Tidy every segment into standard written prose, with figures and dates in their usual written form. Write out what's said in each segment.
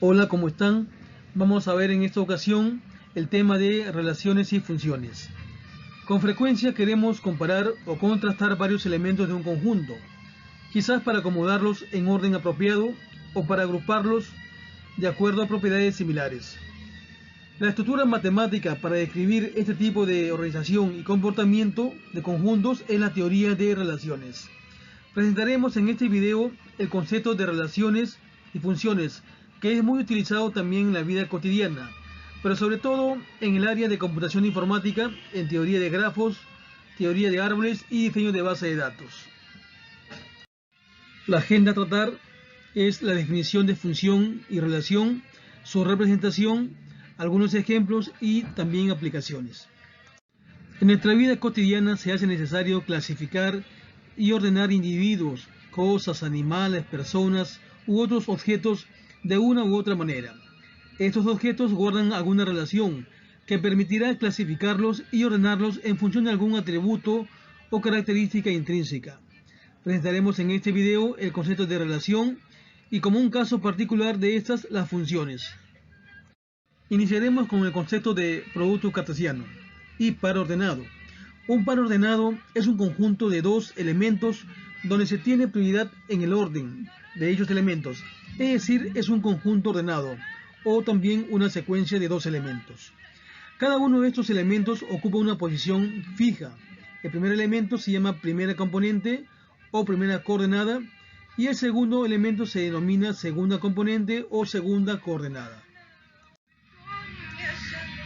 Hola, ¿cómo están? Vamos a ver en esta ocasión el tema de relaciones y funciones. Con frecuencia queremos comparar o contrastar varios elementos de un conjunto, quizás para acomodarlos en orden apropiado o para agruparlos de acuerdo a propiedades similares. La estructura matemática para describir este tipo de organización y comportamiento de conjuntos es la teoría de relaciones. Presentaremos en este video el concepto de relaciones y funciones, que es muy utilizado también en la vida cotidiana, pero sobre todo en el área de computación informática, en teoría de grafos, teoría de árboles y diseño de base de datos. La agenda a tratar es la definición de función y relación, su representación, algunos ejemplos y también aplicaciones. En nuestra vida cotidiana se hace necesario clasificar y ordenar individuos, cosas, animales, personas u otros objetos de una u otra manera. Estos objetos guardan alguna relación que permitirá clasificarlos y ordenarlos en función de algún atributo o característica intrínseca. Presentaremos en este video el concepto de relación y como un caso particular de estas, las funciones. Iniciaremos con el concepto de producto cartesiano y par ordenado. Un par ordenado es un conjunto de dos elementos donde se tiene prioridad en el orden de dichos elementos, es decir, es un conjunto ordenado o también una secuencia de dos elementos. Cada uno de estos elementos ocupa una posición fija. El primer elemento se llama primera componente o primera coordenada y el segundo elemento se denomina segunda componente o segunda coordenada.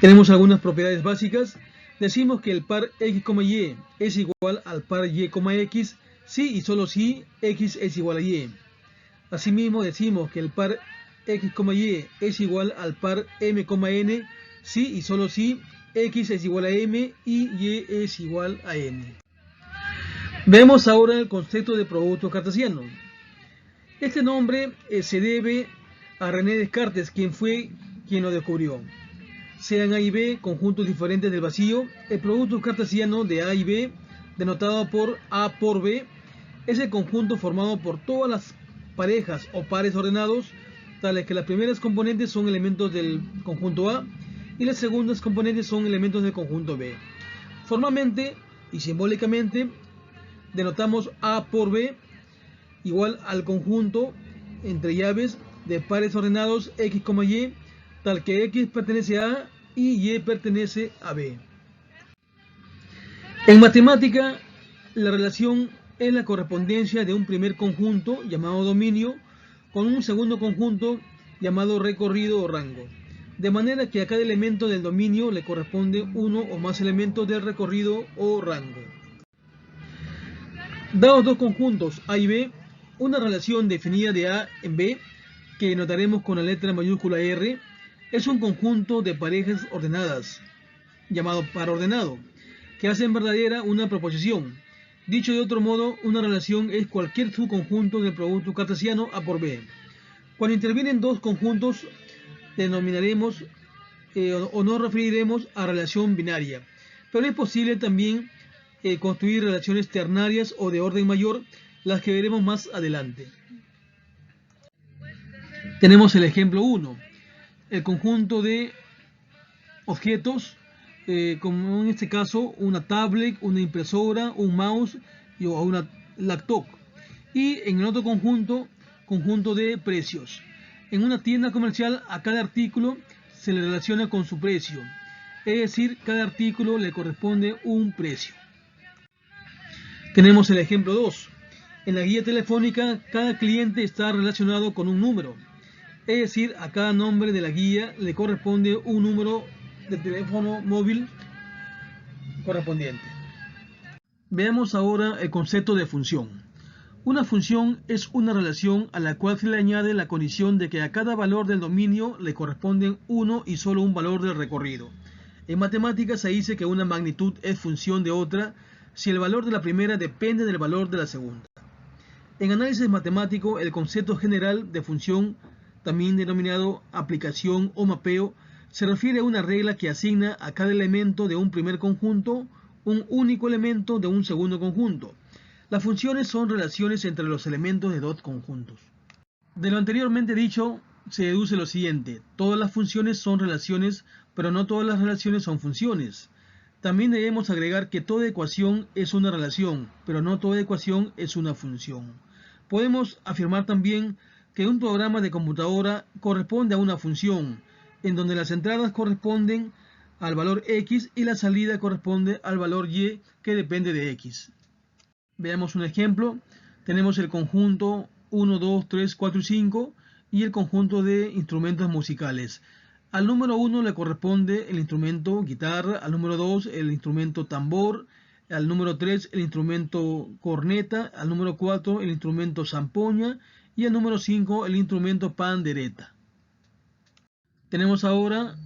Tenemos algunas propiedades básicas. Decimos que el par x, y es igual al par y, x si y solo si x es igual a y. Asimismo decimos que el par x, y es igual al par m, n si y solo si x es igual a m y y es igual a n. Vemos ahora el concepto de producto cartesiano. Este nombre se debe a René Descartes, quien fue quien lo descubrió. Sean A y B conjuntos diferentes del vacío, el producto cartesiano de A y B, denotado por A por B, es el conjunto formado por todas las parejas o pares ordenados, tales que las primeras componentes son elementos del conjunto A y las segundas componentes son elementos del conjunto B. Formalmente y simbólicamente denotamos A por B igual al conjunto entre llaves de pares ordenados x, y, tal que x pertenece a A y y pertenece a B. En matemática, la relación es la correspondencia de un primer conjunto llamado dominio con un segundo conjunto llamado recorrido o rango, de manera que a cada elemento del dominio le corresponde uno o más elementos del recorrido o rango. Dados dos conjuntos A y B, una relación definida de A en B, que notaremos con la letra mayúscula R, es un conjunto de parejas ordenadas, llamado par ordenado, que hacen verdadera una proposición. Dicho de otro modo, una relación es cualquier subconjunto del producto cartesiano A por B. Cuando intervienen dos conjuntos, denominaremos o nos referiremos a relación binaria, pero es posible también construir relaciones ternarias o de orden mayor, las que veremos más adelante. Tenemos el ejemplo 1, el conjunto de objetos, como en este caso una tablet, una impresora, un mouse o una laptop. Y en el otro conjunto de precios. En una tienda comercial a cada artículo se le relaciona con su precio, es decir, cada artículo le corresponde un precio. Tenemos el ejemplo 2. En la guía telefónica, cada cliente está relacionado con un número. Es decir, a cada nombre de la guía le corresponde un número de teléfono móvil correspondiente. Veamos ahora el concepto de función. Una función es una relación a la cual se le añade la condición de que a cada valor del dominio le corresponde uno y solo un valor del recorrido. En matemáticas se dice que una magnitud es función de otra si el valor de la primera depende del valor de la segunda. En análisis matemático, el concepto general de función, también denominado aplicación o mapeo, se refiere a una regla que asigna a cada elemento de un primer conjunto un único elemento de un segundo conjunto. Las funciones son relaciones entre los elementos de dos conjuntos. De lo anteriormente dicho, se deduce lo siguiente: todas las funciones son relaciones, pero no todas las relaciones son funciones. También debemos agregar que toda ecuación es una relación, pero no toda ecuación es una función. Podemos afirmar también que un programa de computadora corresponde a una función, en donde las entradas corresponden al valor x y la salida corresponde al valor y, que depende de x. Veamos un ejemplo. Tenemos el conjunto 1, 2, 3, 4 y 5 y el conjunto de instrumentos musicales. Al número 1 le corresponde el instrumento guitarra, al número 2 el instrumento tambor, al número 3 el instrumento corneta, al número 4 el instrumento zampoña y al número 5 el instrumento pandereta. Tenemos ahora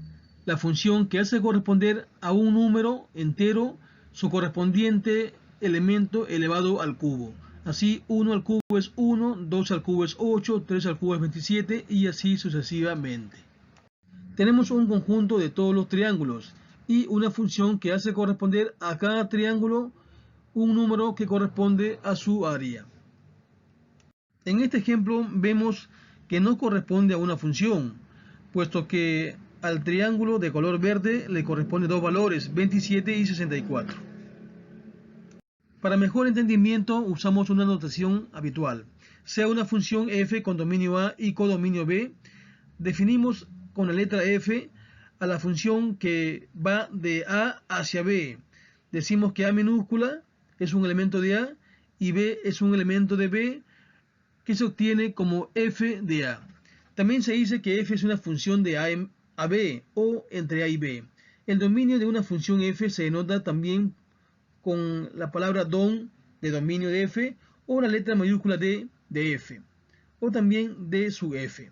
la función que hace corresponder a un número entero su correspondiente elemento elevado al cubo. Así, 1 al cubo es 1, 2 al cubo es 8, 3 al cubo es 27 y así sucesivamente. Tenemos un conjunto de todos los triángulos y una función que hace corresponder a cada triángulo un número que corresponde a su área. En este ejemplo vemos que no corresponde a una función, puesto que al triángulo de color verde le corresponden dos valores, 27 y 64. Para mejor entendimiento usamos una notación habitual. Sea una función f con dominio A y codominio B, definimos con la letra f a la función que va de A hacia B. Decimos que A minúscula es un elemento de A y B es un elemento de B, que se obtiene como f de A. También se dice que f es una función de A a B o entre A y B. El dominio de una función f se denota también con la palabra dom de dominio de f o la letra mayúscula D de f o también D sub f.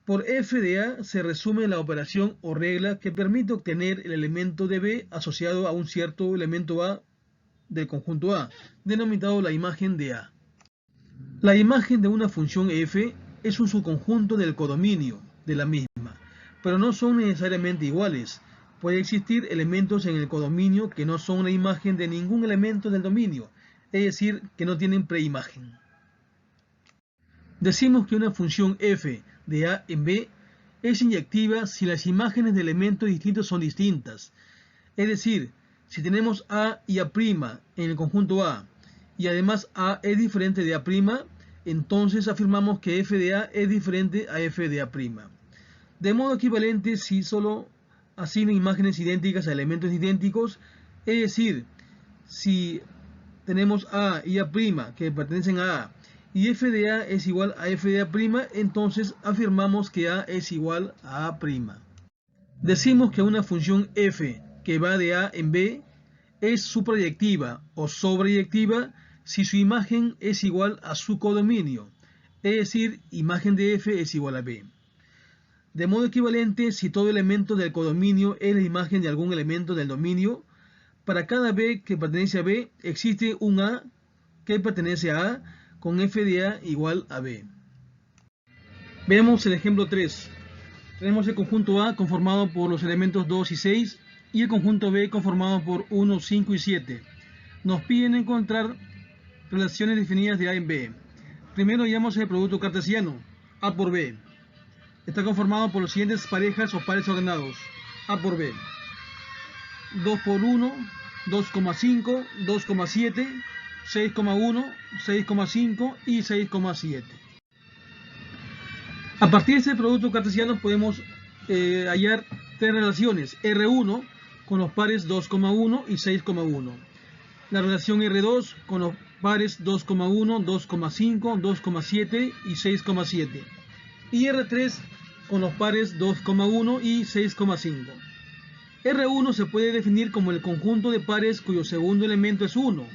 Por f de A se resume la operación o regla que permite obtener el elemento de B asociado a un cierto elemento A del conjunto A, denominado la imagen de A. La imagen de una función f es un subconjunto del codominio de la misma, pero no son necesariamente iguales. Puede existir elementos en el codominio que no son la imagen de ningún elemento del dominio, es decir, que no tienen preimagen. Decimos que una función f de A en B es inyectiva si las imágenes de elementos distintos son distintas. Es decir, si tenemos A y A' en el conjunto A, y además A es diferente de A', entonces afirmamos que f de A es diferente a f de A'. De modo equivalente si solo asigna imágenes idénticas a elementos idénticos, es decir, si tenemos A y A' que pertenecen a A, y f de A es igual a f de A', entonces afirmamos que A es igual a A'. Decimos que una función f que va de A en B es suprayectiva o sobreyectiva si su imagen es igual a su codominio, es decir, imagen de f es igual a b. De modo equivalente, si todo elemento del codominio es la imagen de algún elemento del dominio, para cada b que pertenece a b existe un a que pertenece a a con f de a igual a b. Veamos el ejemplo 3. Tenemos el conjunto A conformado por los elementos 2 y 6 y el conjunto B conformado por 1, 5 y 7. Nos piden encontrar relaciones definidas de A en B. Primero hallamos el producto cartesiano, A por B. Está conformado por las siguientes parejas o pares ordenados. A por B. 2 por 1, 2,5, 2,7, 6,1, 6,5 y 6,7. A partir de este producto cartesiano podemos hallar tres relaciones. R1 con los pares 2,1 y 6,1. La relación R2 con los pares 2,1, 2,5, 2,7 y 6,7. Y R3 con los pares 2,1 y 6,5. R1 se puede definir como el conjunto de pares cuyo segundo elemento es 1.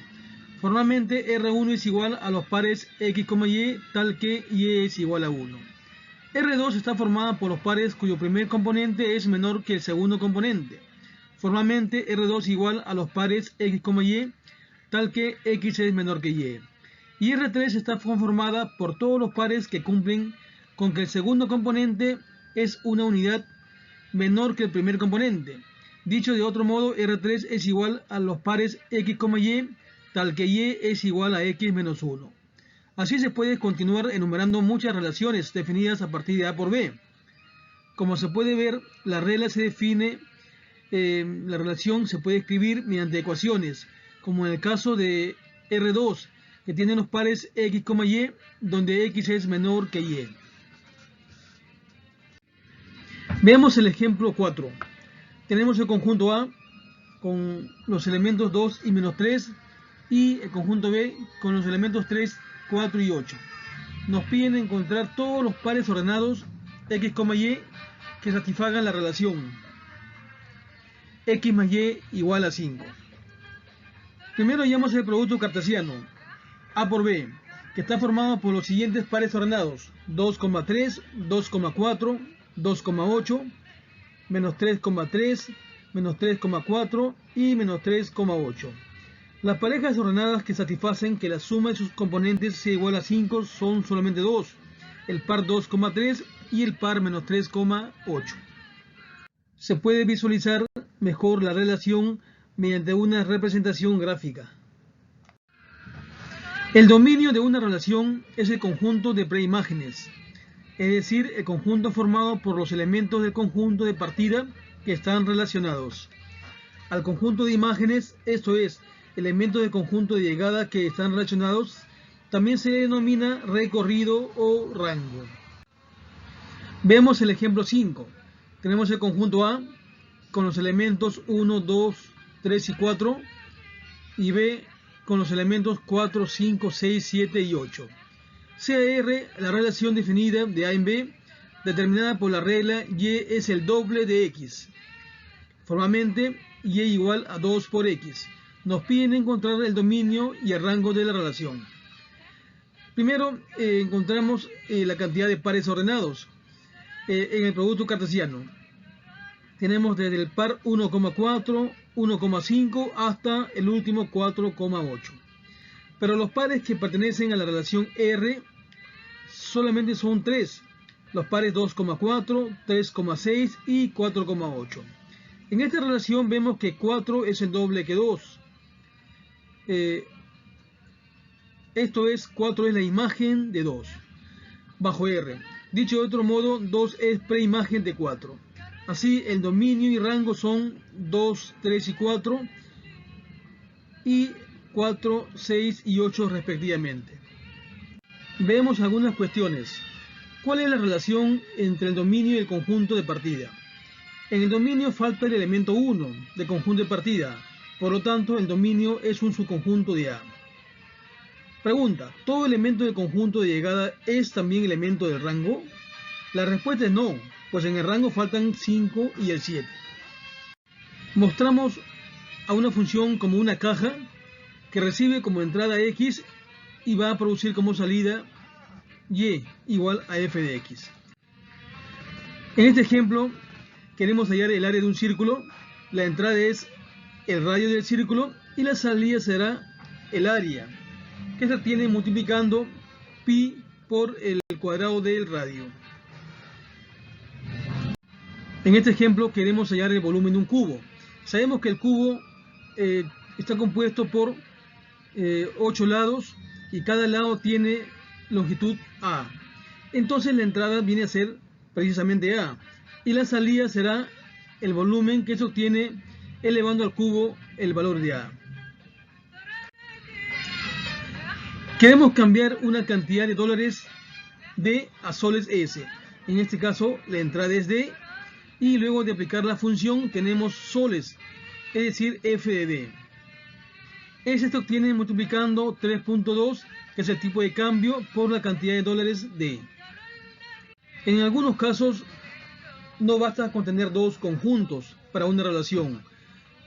Formalmente R1 es igual a los pares X, Y, tal que Y es igual a 1. R2 está formada por los pares cuyo primer componente es menor que el segundo componente. Formalmente R2 es igual a los pares X, Y, tal que X es menor que Y. Y R3 está conformada por todos los pares que cumplen con que el segundo componente es una unidad menor que el primer componente. Dicho de otro modo, R3 es igual a los pares X, Y, tal que Y es igual a X menos 1. Así se puede continuar enumerando muchas relaciones definidas a partir de A por B. Como se puede ver, la regla se define, la relación se puede escribir mediante ecuaciones, como en el caso de R2, que tiene los pares X, Y, donde X es menor que Y. Veamos el ejemplo 4. Tenemos el conjunto A con los elementos 2 y menos 3 y el conjunto B con los elementos 3, 4 y 8. Nos piden encontrar todos los pares ordenados X, Y que satisfagan la relación X más Y igual a 5. Primero hallamos el producto cartesiano A por B, que está formado por los siguientes pares ordenados: 2,3, 2,4, 2,8, menos 3,3, menos 3,4 y menos 3,8. Las parejas ordenadas que satisfacen que la suma de sus componentes sea igual a 5 son solamente dos: el par 2,3 y el par menos 3,8. Se puede visualizar mejor la relación mediante una representación gráfica. El dominio de una relación es el conjunto de preimágenes, es decir, el conjunto formado por los elementos del conjunto de partida que están relacionados. Al conjunto de imágenes, esto es, elementos del conjunto de llegada que están relacionados, también se denomina recorrido o rango. Veamos el ejemplo 5. Tenemos el conjunto A con los elementos 1, 2, 3 y 4 y B con los elementos 4, 5, 6, 7 y 8. CR, la relación definida de A en B, determinada por la regla Y es el doble de X. Formalmente, Y igual a 2 por X. Nos piden encontrar el dominio y el rango de la relación. Primero encontramos la cantidad de pares ordenados en el producto cartesiano. Tenemos desde el par 1,4, 1,5 hasta el último 4,8. Pero los pares que pertenecen a la relación R solamente son 3. Los pares 2,4, 3,6 y 4,8. En esta relación vemos que 4 es el doble que 2. Esto es, 4 es la imagen de 2 bajo R. Dicho de otro modo, 2 es preimagen de 4. Así, el dominio y rango son 2, 3 y 4 y 4, 6 y 8 respectivamente. Veamos algunas cuestiones. ¿Cuál es la relación entre el dominio y el conjunto de partida? En el dominio falta el elemento 1 del conjunto de partida, por lo tanto el dominio es un subconjunto de A. Pregunta: ¿todo elemento del conjunto de llegada es también elemento del rango? La respuesta es no, pues en el rango faltan 5 y el 7. Mostramos a una función como una caja que recibe como entrada X y va a producir como salida Y igual a f de X. En este ejemplo queremos hallar el área de un círculo. La entrada es el radio del círculo y la salida será el área, que se obtiene multiplicando pi por el cuadrado del radio. En este ejemplo queremos hallar el volumen de un cubo. Sabemos que el cubo está compuesto por 8 lados y cada lado tiene longitud A. Entonces la entrada viene a ser precisamente A y la salida será el volumen que se obtiene elevando al cubo el valor de A. Queremos cambiar una cantidad de dólares D a soles S. En este caso la entrada es D y luego de aplicar la función tenemos soles, es decir, f de D. S se obtiene multiplicando 3.2, que es el tipo de cambio, por la cantidad de dólares D. En algunos casos no basta con tener dos conjuntos para una relación.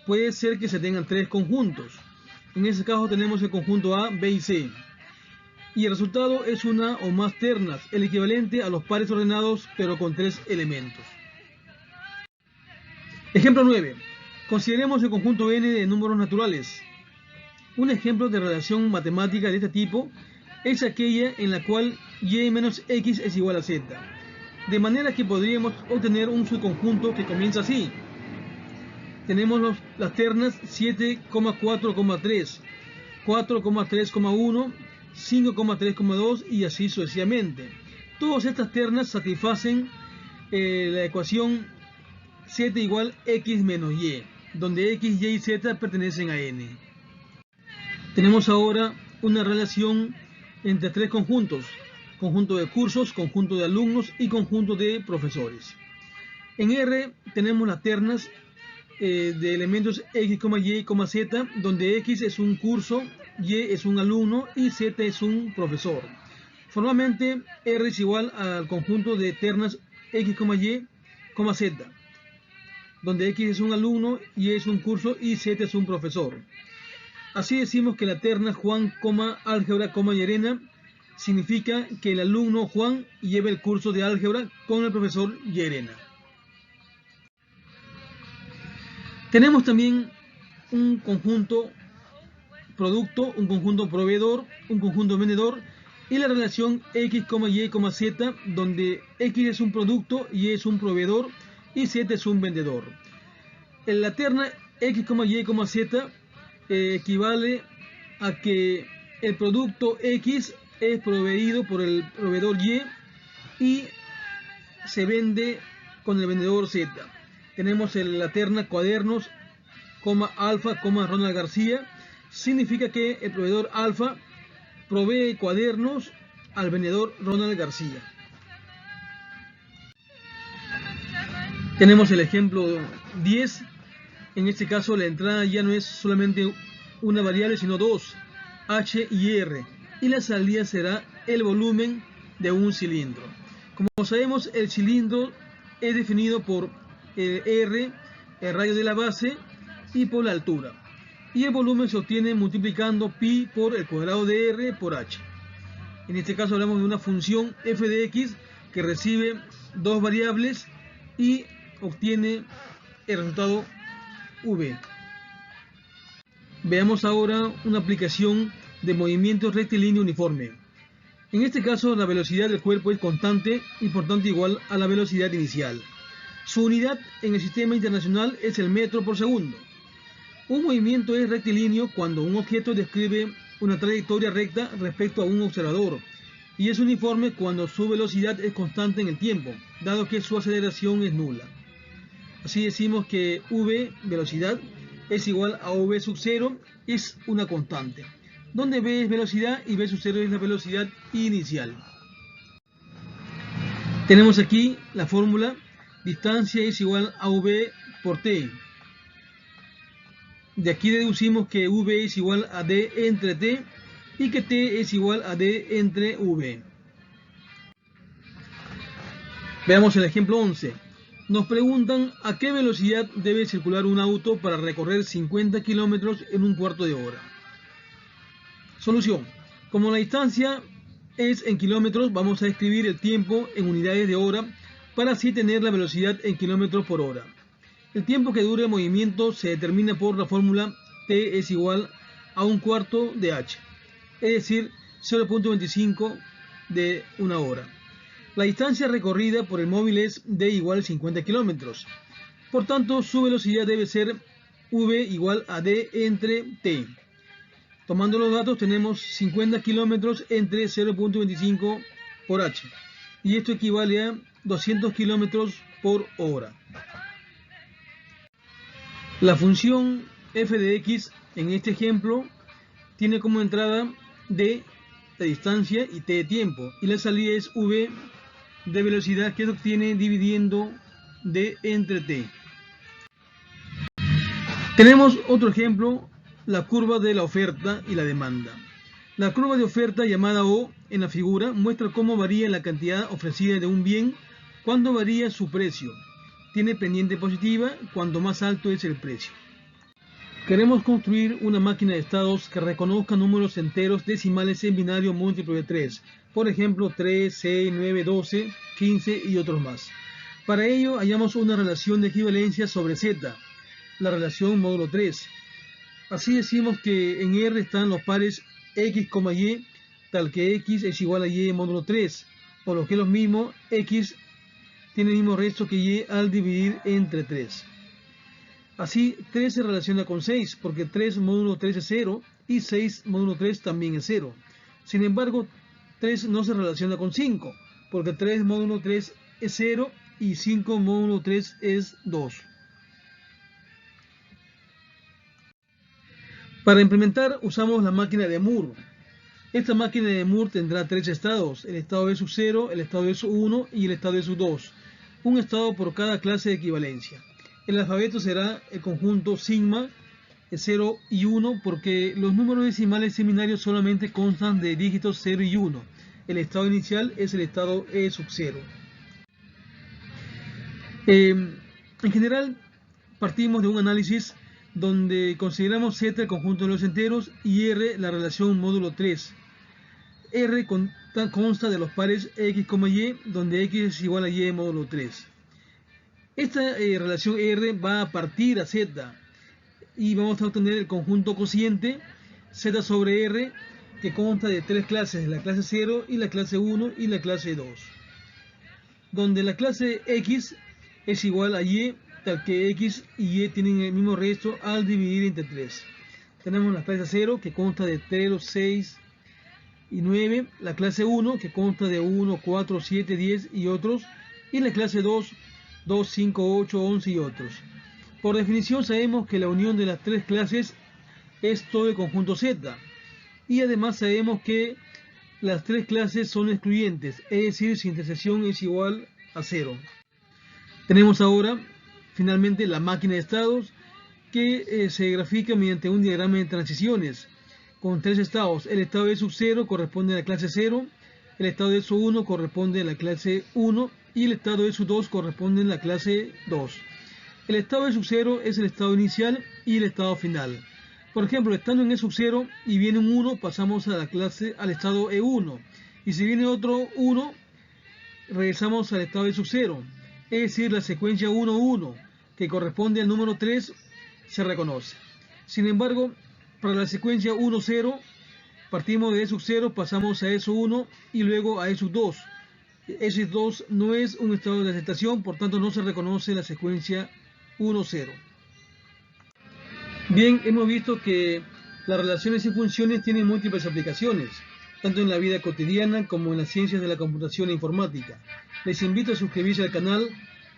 Puede ser que se tengan tres conjuntos. En ese caso tenemos el conjunto A, B y C. Y el resultado es una o más ternas, el equivalente a los pares ordenados pero con tres elementos. Ejemplo 9. Consideremos el conjunto N de números naturales. Un ejemplo de relación matemática de este tipo es aquella en la cual y menos x es igual a z. De manera que podríamos obtener un subconjunto que comienza así. Tenemos las ternas 7,4,3, 4,3,1 5,3,2 y así sucesivamente. Todas estas ternas satisfacen la ecuación z igual x menos y, donde x, y y z pertenecen a n. Tenemos ahora una relación entre tres conjuntos: conjunto de cursos, conjunto de alumnos y conjunto de profesores. En R tenemos las ternas de elementos x, y, z, donde x es un curso, y es un alumno y z es un profesor. Formalmente R es igual al conjunto de ternas x, y, z, donde x es un alumno, y es un curso y z es un profesor. Así decimos que la terna Juan, álgebra, y arena significa que el alumno Juan lleva el curso de álgebra con el profesor Llerena. Tenemos también un conjunto producto, un conjunto proveedor, un conjunto vendedor y la relación x, y, z, donde x es un producto, y es un proveedor y z es un vendedor. En la terna x, y, z equivale a que el producto x es proveído por el proveedor y se vende con el vendedor z. Tenemos la terna cuadernos, alfa, Ronald García. Significa que el proveedor alfa provee cuadernos al vendedor Ronald García. Tenemos el ejemplo 10. En este caso la entrada ya no es solamente una variable, sino dos, h y r, y la salida será el volumen de un cilindro. Como sabemos, el cilindro es definido por r, el radio de la base, y por la altura, y el volumen se obtiene multiplicando pi por el cuadrado de r por h. En este caso hablamos de una función f de x que recibe dos variables y obtiene el resultado v. Veamos ahora una aplicación de movimiento rectilíneo uniforme. En este caso la velocidad del cuerpo es constante y por tanto igual a la velocidad inicial. Su unidad en el sistema internacional es el metro por segundo. Un movimiento es rectilíneo cuando un objeto describe una trayectoria recta respecto a un observador, y es uniforme cuando su velocidad es constante en el tiempo, dado que su aceleración es nula. Así decimos que v, velocidad, es igual a v sub 0, es una constante, donde v es velocidad y v sub 0 es la velocidad inicial. Tenemos aquí la fórmula: distancia es igual a v por t. De aquí deducimos que v es igual a d entre t y que t es igual a d entre v. Veamos el ejemplo 11. Nos preguntan a qué velocidad debe circular un auto para recorrer 50 kilómetros en un cuarto de hora. Solución: como la distancia es en kilómetros, vamos a escribir el tiempo en unidades de hora para así tener la velocidad en kilómetros por hora. El tiempo que dure el movimiento se determina por la fórmula t es igual a un cuarto de h, es decir, 0.25 de una hora. La distancia recorrida por el móvil es d igual a 50 kilómetros. Por tanto, su velocidad debe ser v igual a d entre t. Tomando los datos, tenemos 50 kilómetros entre 0.25 por h. Y esto equivale a 200 kilómetros por hora. La función f de x en este ejemplo tiene como entrada d de distancia y t de tiempo, y la salida es v de velocidad, que se obtiene dividiendo d entre t. Tenemos otro ejemplo, la curva de la oferta y la demanda. La curva de oferta, llamada O en la figura, muestra cómo varía la cantidad ofrecida de un bien cuando varía su precio. Tiene pendiente positiva cuanto más alto es el precio. Queremos construir una máquina de estados que reconozca números enteros decimales en binario múltiplo de 3, por ejemplo 3, 6, 9, 12, 15 y otros más. Para ello hallamos una relación de equivalencia sobre Z, la relación módulo 3. Así decimos que en R están los pares x, y, tal que x es igual a y módulo 3, o lo que es lo mismo, x tiene el mismo resto que y al dividir entre 3. Así 3 se relaciona con 6, porque 3 módulo 3 es 0 y 6 módulo 3 también es 0. Sin embargo, 3 no se relaciona con 5, porque 3 módulo 3 es 0 y 5 módulo 3 es 2. Para implementar usamos la máquina de Moore. Esta máquina de Moore tendrá 3 estados, el estado de sub 0, el estado de sub 1 y el estado de sub 2, un estado por cada clase de equivalencia. El alfabeto será el conjunto sigma, 0 y 1, porque los números decimales seminarios solamente constan de dígitos 0 y 1. El estado inicial es el estado E sub 0. En general, partimos de un análisis donde consideramos Z el conjunto de los enteros y R la relación módulo 3. R consta de los pares X, Y, donde X es igual a Y módulo 3. Esta relación R va a partir a Z y vamos a obtener el conjunto cociente Z sobre R, que consta de 3 clases, la clase 0 y la clase 1 y la clase 2, donde la clase X es igual a Y, tal que X y Y tienen el mismo resto al dividir entre 3. Tenemos la clase 0, que consta de 0, 6 y 9, la clase 1, que consta de 1, 4, 7, 10 y otros, y la clase 2, 2, 5, 8, 11 y otros. Por definición sabemos que la unión de las 3 clases es todo el conjunto Z, y además sabemos que las 3 clases son excluyentes, es decir, su intersección es igual a 0. Tenemos ahora finalmente la máquina de estados, que se grafica mediante un diagrama de transiciones con 3 estados. El estado de sub 0 corresponde a la clase 0, el estado de sub 1 corresponde a la clase 1 y el estado de sub 2 corresponde a la clase 2. El estado de sub 0 es el estado inicial y el estado final. Por ejemplo, estando en E sub 0 y viene un 1, pasamos a al estado E1, y si viene otro 1, regresamos al estado de sub 0. Es decir, la secuencia 1, 1, que corresponde al número 3, se reconoce. Sin embargo, para la secuencia 1, 0, partimos de E sub 0, pasamos a E sub 1 y luego a E sub 2. E sub 2 no es un estado de aceptación, por tanto no se reconoce la secuencia 1, 0. Bien, hemos visto que las relaciones y funciones tienen múltiples aplicaciones, tanto en la vida cotidiana como en las ciencias de la computación e informática. Les invito a suscribirse al canal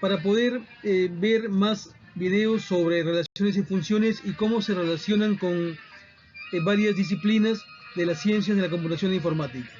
para poder ver más videos sobre relaciones y funciones y cómo se relacionan con varias disciplinas de las ciencias de la computación e informática.